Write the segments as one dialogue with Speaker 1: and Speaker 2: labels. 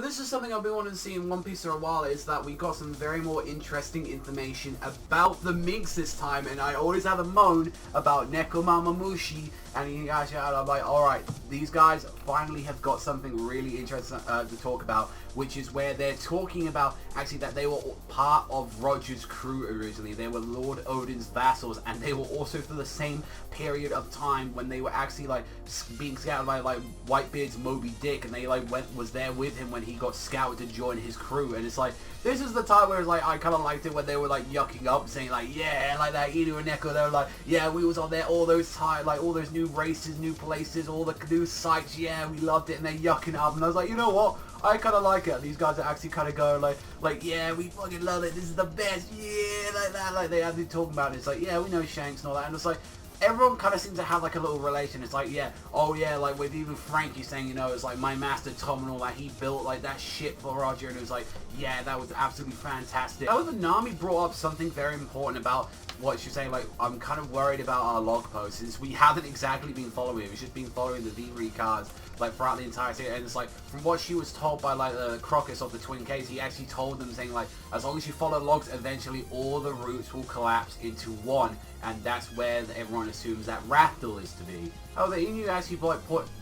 Speaker 1: this is something I've been wanting to see in One Piece for a while, is that we got some very more interesting information about the Minks this time, and I always have a moan about Nekomamamushi and Inai, and I'm like, alright, these guys finally have got something really interesting to talk about, which is where they're talking about, actually, that they were part of Roger's crew originally. They were Lord Odin's vassals, and they were also for the same period of time when they were actually, like, being scouted by, like, Whitebeard's Moby Dick, and they, like, was there with him when he got scouted to join his crew. And it's like, this is the time where it's like, I kind of liked it when they were like yucking up, saying like, yeah, like that Inu and Neko, they were like, yeah, we was on there all those time, like all those new races, new places, all the new sites, yeah, we loved it, and they're yucking up. And I was like, you know what, I kind of like it. These guys are actually kind of going like, yeah, we fucking love it, this is the best, yeah, like that, like they have been talking about it. It's like, yeah, we know Shanks and all that, and it's like, everyone kind of seems to have like a little relation. It's like, yeah, oh yeah, like with even Frankie saying, you know, it's like my master Tom and all that, he built like that shit for Roger, and it was like, yeah, that was absolutely fantastic. However, Nami brought up something very important about what she's saying, like, I'm kind of worried about our log posts, since we haven't exactly been following it. We've just been following the V-Re cards, like, throughout the entire series, and it's like, from what she was told by, like, the Crocus of the Twin Caves, he actually told them, saying, like, as long as you follow logs, eventually all the routes will collapse into one, and that's where everyone assumes that Raftel is to be. However, Inu actually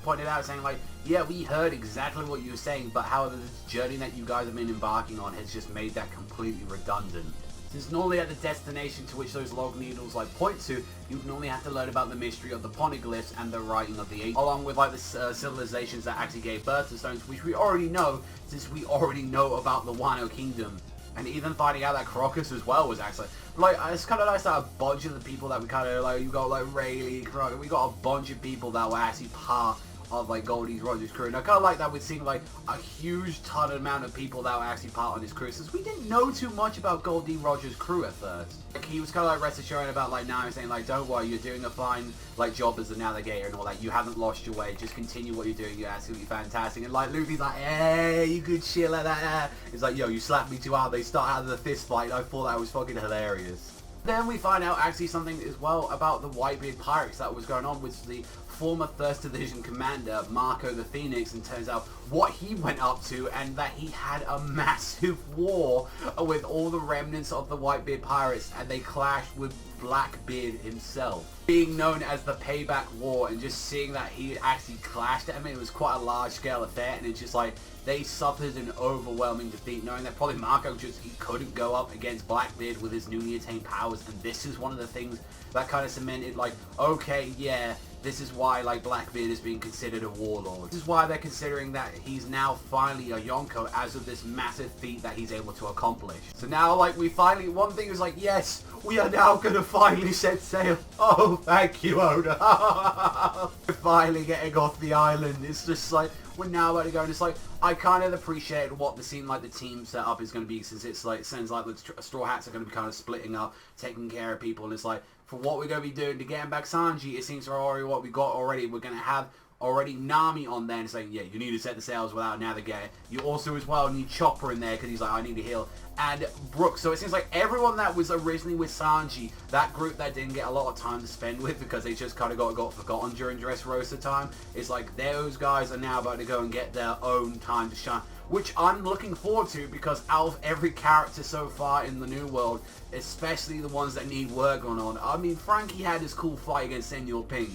Speaker 1: pointed out, saying, like, yeah, we heard exactly what you were saying, but however, this journey that you guys have been embarking on has just made that completely redundant. Since normally at the destination to which those log needles like point to, you'd normally have to learn about the mystery of the poneglyphs and the writing of the ancient, along with like the civilizations that actually gave birth to stones, which we already know, since we already know about the Wano Kingdom. And even finding out that Crocus as well was actually, like, it's kind of nice that a bunch of the people that we kind of, like, you got like Rayleigh, Crocus, we got a bunch of people that were actually part of like Goldie Roger's crew, and I kind of like that we're seeing like a huge ton amount of people that were actually part of his crew, since we didn't know too much about Goldie Roger's crew at first. Like, he was kind of like rest assuring about like now, saying like, don't worry, you're doing a fine like job as a navigator and all that, you haven't lost your way, just continue what you're doing, you're absolutely fantastic. And like Luffy's like, hey, you good shit like that. He's like, yo, you slapped me too hard, they start out of the fist fight, I thought that was fucking hilarious. Then we find out actually something as well about the Whitebeard pirates that was going on with the former 1st Division commander, Marco the Phoenix, and turns out what he went up to, and that he had a massive war with all the remnants of the Whitebeard pirates, and they clashed with Blackbeard himself. Being known as the Payback War, and just seeing that he actually clashed at him, it was quite a large scale affair, and it's just like, they suffered an overwhelming defeat, knowing that probably Marco he couldn't go up against Blackbeard with his newly attained powers, and this is one of the things that kind of cemented, like, okay, yeah, this is why, like, Blackbeard is being considered a warlord. This is why they're considering that he's now finally a Yonko as of this massive feat that he's able to accomplish. So now, like, we finally, one thing is like, yes, we are now gonna finally set sail. Oh, thank you, Oda. We're finally getting off the island. It's just like, we're now about to go, and it's like, I kind of appreciate what the scene, like the team setup is going to be, since it's like, sounds like the Straw Hats are going to be kind of splitting up, taking care of people, and it's like, for what we're going to be doing to get back Sanji, it seems already what we got already, we're going to have already Nami on there and saying, yeah, you need to set the sails without navigator. You also as well need Chopper in there, because he's like, I need to heal. And Brooks, so it seems like everyone that was originally with Sanji, that group that didn't get a lot of time to spend with because they just kind of got forgotten during Dressrosa time, it's like those guys are now about to go and get their own time to shine, which I'm looking forward to, because out of every character so far in the New World, especially the ones that need work going on, I mean, Frankie had his cool fight against Senor Pink,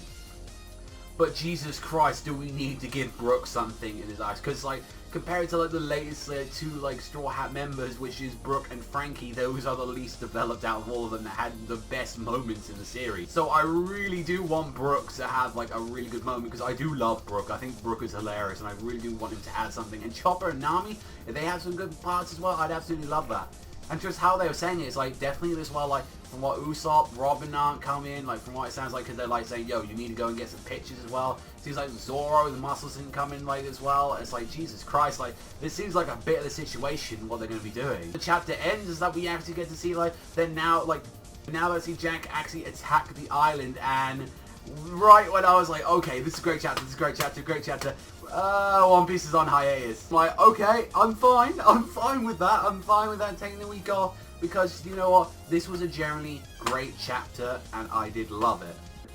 Speaker 1: but Jesus Christ, do we need to give Brooks something in his eyes? Because, like, compared to, like, the latest two, like, Straw Hat members, which is Brooke and Frankie, those are the least developed out of all of them that had the best moments in the series. So I really do want Brooke to have, like, a really good moment, because I do love Brooke. I think Brooke is hilarious, and I really do want him to add something. And Chopper and Nami, if they have some good parts as well, I'd absolutely love that. And just how they were saying it, it's like, definitely as well, like, from what Usopp, Robin aren't coming, like, from what it sounds like, because they're, like, saying, yo, you need to go and get some pictures as well. Seems like Zoro, the muscles didn't come in, like, as well. It's like, Jesus Christ, like, this seems like a bit of the situation, what they're going to be doing. The chapter ends is that we actually get to see, like, then now, like, now let's see Jack actually attack the island, and right when I was like, okay, this is a great chapter, this is a great chapter, great chapter, One Piece is on hiatus. I'm like, okay, I'm fine with that, taking the week off, because, you know what, this was a generally great chapter, and I did love it.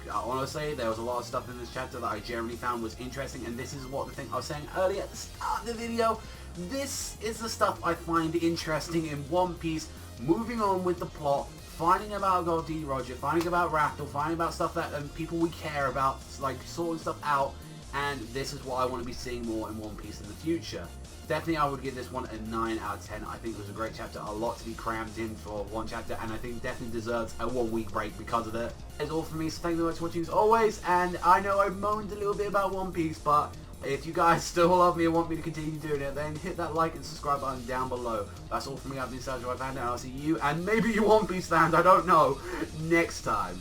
Speaker 1: Honestly, there was a lot of stuff in this chapter that I generally found was interesting, and this is what the thing I was saying earlier at the start of the video, This is the stuff I find interesting in One Piece, moving on with the plot, finding about Gold D. Roger, finding about Raptor, finding about stuff that people we care about, like sorting stuff out, and this is what I want to be seeing more in One Piece in the future. Definitely I would give this one a 9 out of 10. I think it was a great chapter, a lot to be crammed in for one chapter, and I think definitely deserves a 1 week break because of it. That's all from me, so thank you very much for watching as always, and I know I moaned a little bit about One Piece, but if you guys still love me and want me to continue doing it, then hit that like and subscribe button down below. That's all from me, I've been Savagezweipanda, and I'll see you, and maybe you One Piece fans, I don't know, next time.